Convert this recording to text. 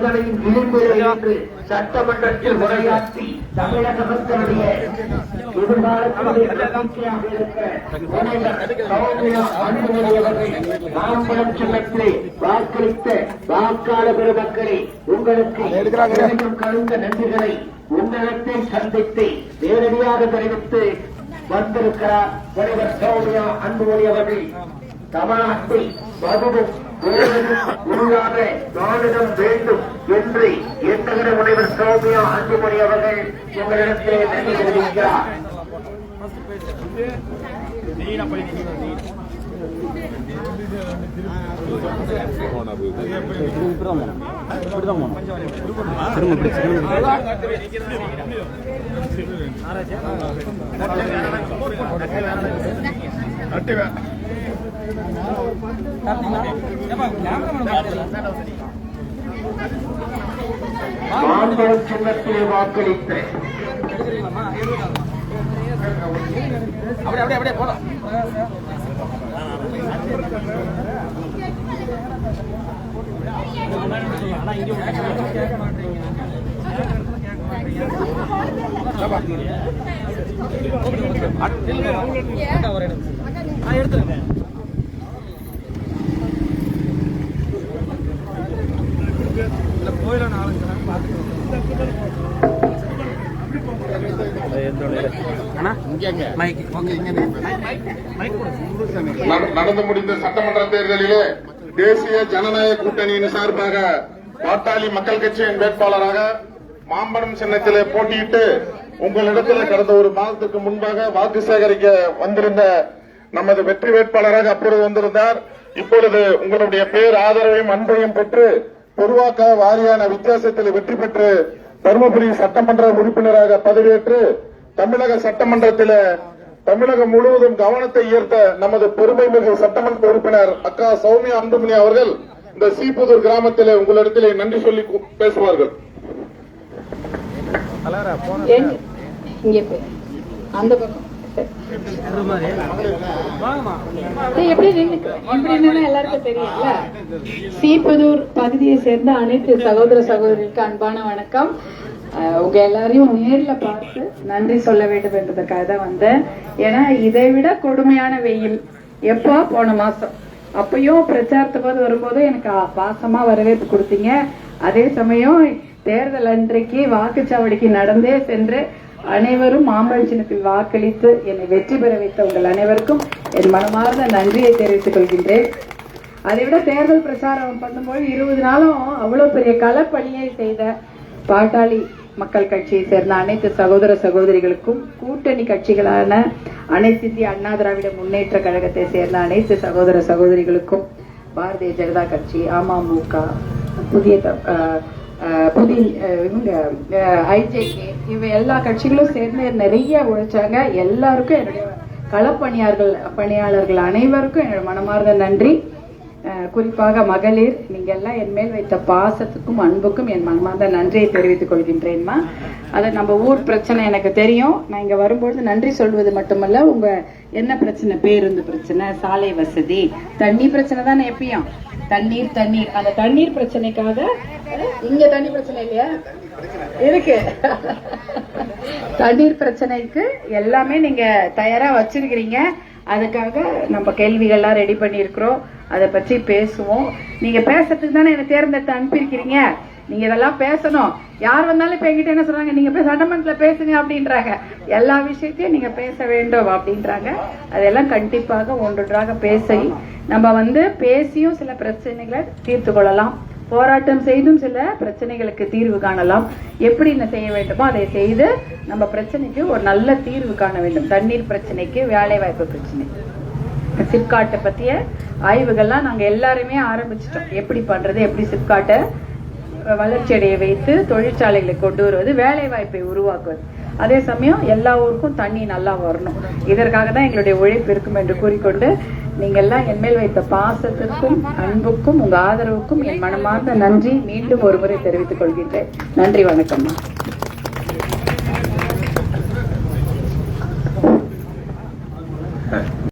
அனைவரையும் விளிம்பில் என்று சட்டமன்றத்தில் உரையாற்றி தமிழக மக்களுடைய எதிர்காலத்திலே நம்பிக்கையாக இருக்கிற மாம்பழம் சின்னத்திலே வாக்களித்த வாக்காளர் பெருமக்களே, உங்களுக்கு கலந்த நன்றிகளை உங்களிடத்தை சந்தித்து நேரடியாக தெரிவித்து வந்திருக்கிறார் தலைவர் சௌமியா அன்புமணி அவர்கள். தமிழ்நாட்டில் மதுவும் உருவாக மாநிலம் வேண்டும் என்று எண்ணுகிற முனைவர் சௌமியா அன்புமணி அவர்கள் உங்களிடத்திலே நன்றி தெரிவிக்கிறார். மாம்பழம் சின்னத்திலே வாக்களித்த நடந்து முடிந்த சட்டமன்ற தேர்தலிலே தேசிய ஜனநாயக கூட்டணியின் சார்பாக பாட்டாளி மக்கள் கட்சியின் வேட்பாளராக மாம்பழம் சின்னத்திலே போட்டியிட்டு உங்களிடத்தில் கடந்த ஒரு மாதத்துக்கு முன்பாக வாக்கு சேகரிக்க வந்திருந்த நமது வெற்றி வேட்பாளராக அப்பொழுது வந்திருந்தார். இப்பொழுது உங்களுடைய பேர் ஆதரவையும் அன்பையும் பெற்று பொதுவாக்க வாரியான வித்தியாசத்தில் வெற்றி பெற்று தருமபுரி சட்டமன்ற உறுப்பினராக பதவியேற்று தமிழக சட்டமன்றத்தில் தமிழகம் முழுவதும் கவனத்தை ஈர்த்த நமது பெருமைமிகு சட்டமன்ற உறுப்பினர் அக்கா சௌமியா அன்புமணி அவர்கள் இந்த சீப்புதூர் கிராமத்தில் உங்களிடத்திலே நன்றி சொல்லி பேசுவார்கள். எல்லாருக்கும் தெரியும்ல. சீப்புதூர் பகுதியை சேர்ந்த அனைத்து சகோதர சகோதரிகளுக்கு அன்பான வணக்கம். உங்க எல்லாரையும் நேர்ல பார்த்து நன்றி சொல்ல வேண்டும் என்பதற்காக தான் வந்தேன். ஏன்னா இதை விட கொடுமையான வெயில் எப்போ போன மாசம் அப்பயும் பிரச்சாரத்துக்கு போது வரும்போது எனக்கு பாசமா வரவேற்பு கொடுத்தீங்க. அதே சமயம் தேர்தல் அன்றைக்கு வாக்குச்சாவடிக்கு நடந்தே சென்று அனைவரும் மாம்பழம் சின்னத்தில் வாக்களித்து என்னை வெற்றி பெற வைத்த உங்கள் அனைவருக்கும் என் மனமார்ந்த நன்றியை தெரிவித்துக் கொள்கின்றேன். அதை விட தேர்தல் பிரச்சாரம் பண்ணும்போது 20 நாளும் அவ்வளவு பெரிய களப்பணியை செய்த பாட்டாளி மக்கள் கட்சியை சேர்ந்த அனைத்து சகோதர சகோதரிகளுக்கும், கூட்டணி கட்சிகளான அனைத்து இந்திய அண்ணா திராவிட முன்னேற்ற கழகத்தை சேர்ந்த அனைத்து சகோதர சகோதரிகளுக்கும், பாரதிய ஜனதா கட்சி, அமமுக, ஐஜேகே இவ எல்லா கட்சிகளும் சேர்ந்து நிறைய உழைச்சாங்க. எல்லாருக்கும் என்னுடைய களப்பணியாளர்கள் அனைவருக்கும் என்னோட மனமார்ந்த நன்றி. குறிப்பாக மகளிர், நீங்க எல்லாம் என் மேல் வைத்த பாசத்துக்கும் அன்புக்கும் என் மனமார்ந்த நன்றியை தெரிவித்துக் கொள்கின்றேன்மா. அதை நம்ம ஊர் பிரச்சனை எனக்கு தெரியும். நான் இங்க வரும்பொழுது நன்றி சொல்வது மட்டுமல்ல, உங்க என்ன பிரச்சனை, பேருந்து பிரச்சனை, சாலை வசதி, தண்ணி பிரச்சனை தானே எப்பயும் தண்ணீர் அந்த தண்ணீர் பிரச்சனைக்காக இங்க தண்ணி பிரச்சனை இல்லையா இருக்கு. தண்ணீர் பிரச்சனைக்கு எல்லாமே நீங்க தயாரா வச்சிருக்கிறீங்க. அதுக்காக நம்ம கேள்விகள்லாம் ரெடி பண்ணியிருக்கிறோம். அதை பற்றி பேசுவோம். நீங்க பேசுறதுக்கு தானே என்ன தேர்ந்தெடுத்து அனுப்பியிருக்கிறீங்க. நீங்க இதெல்லாம் பேசணும். யார் வந்தாலும் இப்ப என்கிட்ட என்ன சொல்றாங்க, நீங்க போய் சட்டமன்றத்துல பேசுங்க அப்படின்றாங்க. எல்லா விஷயத்தையும் நீங்க பேச வேண்டும் அப்படின்றாங்க. அதெல்லாம் கண்டிப்பாக ஒன்றொன்றாக பேசி நம்ம பேசியும் சில பிரச்சனைகளை தீர்த்து கொள்ளலாம். போராட்டம் செய்தும் சில பிரச்சனைகளுக்கு தீர்வு காணலாம். எப்படி செய்ய வேண்டுமோ அதை செய்து நம்ம பிரச்சனைக்கு ஒரு நல்ல தீர்வு காண வேண்டும். தண்ணீர் பிரச்சனைக்கு, வேலை வாய்ப்பு பிரச்சனை, சிப்காட்டை பத்திய ஆய்வுகள்லாம் நாங்க எல்லாருமே ஆரம்பிச்சிட்டோம். எப்படி பண்றது, எப்படி சிப்காட்டை வளர்ச்சி அடைய வைத்து தொழிற்சாலைகளை கொண்டு வருவது, வேலை வாய்ப்பை உருவாக்குவது, அதே சமயம் எல்லா ஊருக்கும் தண்ணி நல்லா வரணும். இதற்காக தான் எங்களுடைய உழைப்பு இருக்கும் என்று கூறிக்கொண்டு, நீங்க எல்லாம் என் மேல் வைத்த பாசத்திற்கும் அன்புக்கும் உங்க ஆதரவுக்கும் என் மனமார்ந்த நன்றி மீண்டும் ஒரு முறை தெரிவித்துக் கொள்கின்றேன். நன்றி, வணக்கம்மா.